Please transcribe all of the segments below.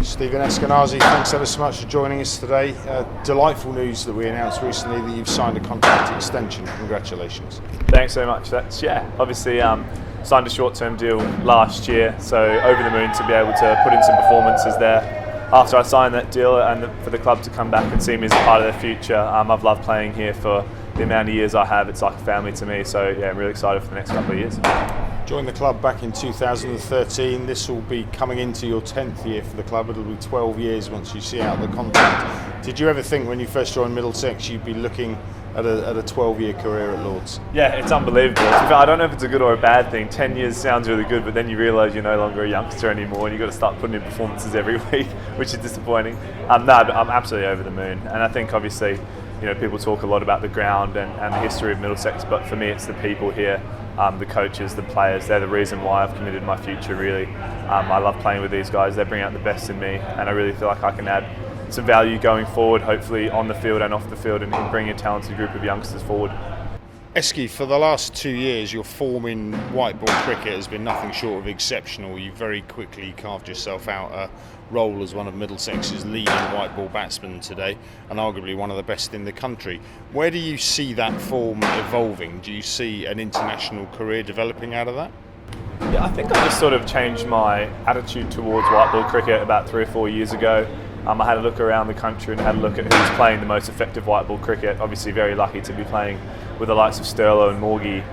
Stephen Eskinazi, thanks ever so much for joining us today. Delightful news that we announced recently that you've signed a contract extension. Congratulations. Thanks so much. That's obviously signed a short-term deal last year, so over the moon to be able to put in some performances there. After I signed that deal and for the club to come back and see me as a part of their future, I've loved playing here for the amount of years I have. It's like a family to me, so yeah, I'm really excited for the next couple of years. Joined the club back in 2013. This will be coming into your 10th year for the club. It'll be 12 years once you see out the contract. Did you ever think when you first joined Middlesex you'd be looking at a 12-year career at Lords? Yeah, it's unbelievable. I don't know if it's a good or a bad thing. 10 years sounds really good, but then you realise you're no longer a youngster anymore and you've got to start putting in performances every week, which is disappointing. I'm absolutely over the moon. And I think obviously, people talk a lot about the ground and the history of Middlesex, but for me it's the people here, the coaches, the players. They're the reason why I've committed my future, really. I love playing with these guys. They bring out the best in me, and I really feel like I can add some value going forward, hopefully on the field and off the field, and bring a talented group of youngsters forward. Eski, for the last 2 years, your form in white ball cricket has been nothing short of exceptional. You very quickly carved yourself out a role as one of Middlesex's leading white ball batsmen today, and arguably one of the best in the country. Where do you see that form evolving? Do you see an international career developing out of that? Yeah, I think I just sort of changed my attitude towards white ball cricket about 3 or 4 years ago. I had a look around the country and had a look at who's playing the most effective white ball cricket. Obviously very lucky to be playing with the likes of Sterlo and Morgie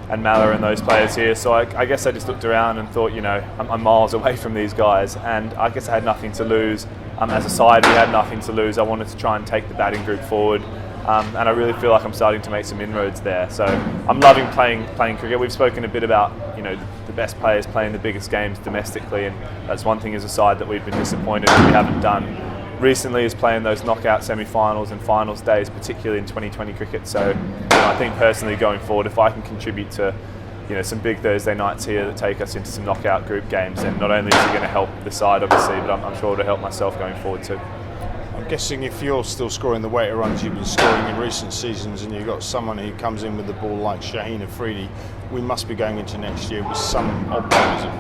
and Malla and those players here. So I guess I just looked around and thought, I'm miles away from these guys, and I guess I had nothing to lose. As a side, we had nothing to lose. I wanted to try and take the batting group forward. And I really feel like I'm starting to make some inroads there. So I'm loving playing cricket. We've spoken a bit about the best players playing the biggest games domestically, and that's one thing as a side that we've been disappointed that we haven't done recently, is playing those knockout semi-finals and finals days, particularly in 2020 cricket. So I think personally going forward, if I can contribute to some big Thursday nights here that take us into some knockout group games, then not only is it going to help the side obviously, but I'm sure it'll help myself going forward too. I'm guessing if you're still scoring the weight of runs you've been scoring in recent seasons, and you've got someone who comes in with the ball like Shaheen Afridi, we must be going into next year with some optimism.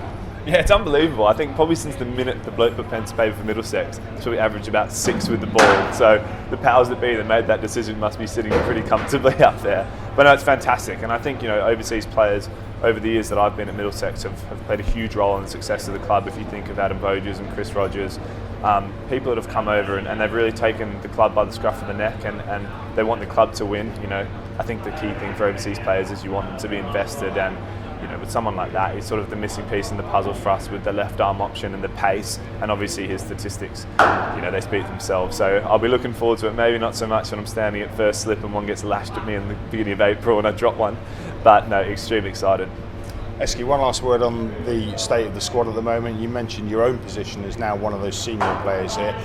Yeah, it's unbelievable. I think probably since the minute the bloke put pen to paper for Middlesex, so we averaged about 6 with the ball. So the powers that be that made that decision must be sitting pretty comfortably up there. But no, it's fantastic. And I think, overseas players over the years that I've been at Middlesex have played a huge role in the success of the club. If you think of Adam Voges and Chris Rogers, people that have come over and they've really taken the club by the scruff of the neck, and they want the club to win. I think the key thing for overseas players is you want them to be invested, and with someone like that, he's sort of the missing piece in the puzzle for us with the left arm option and the pace, and obviously his statistics, they speak themselves. So I'll be looking forward to it. Maybe not so much when I'm standing at first slip and one gets lashed at me in the beginning of April and I drop one, but no, extremely excited. Eski, one last word on the state of the squad at the moment. You mentioned your own position as now one of those senior players here.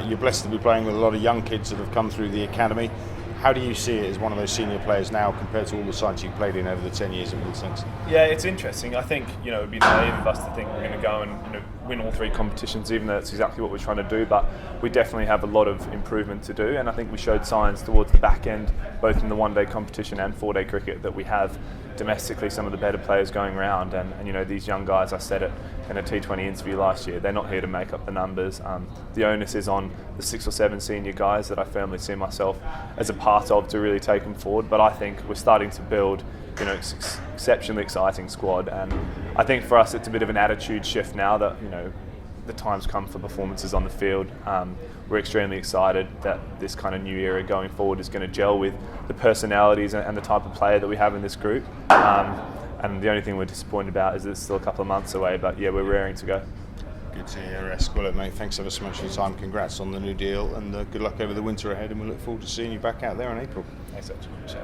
You're blessed to be playing with a lot of young kids that have come through the academy. How do you see it as one of those senior players now compared to all the sides you've played in over the 10 years in Middlesex? Yeah, it's interesting. I think it would be naive of us to think we're going to go and win all 3 competitions, even though that's exactly what we're trying to do. But we definitely have a lot of improvement to do, and I think we showed signs towards the back end, both in the one-day competition and 4-day cricket, that we have domestically some of the better players going around. And these young guys, I said it in a T20 interview last year, they're not here to make up the numbers. The onus is on the 6 or 7 senior guys that I firmly see myself as a part of to really take them forward. But I think we're starting to build exceptionally exciting squad, and I think for us it's a bit of an attitude shift now that the time's come for performances on the field. We're extremely excited that this kind of new era going forward is going to gel with the personalities and the type of player that we have in this group. And the only thing we're disappointed about is that it's still a couple of months away, but yeah, we're raring to go. Good to hear, Esk. Well, mate, thanks ever so much for your time. Congrats on the new deal, and good luck over the winter ahead, and we look forward to seeing you back out there in April. Thanks so much.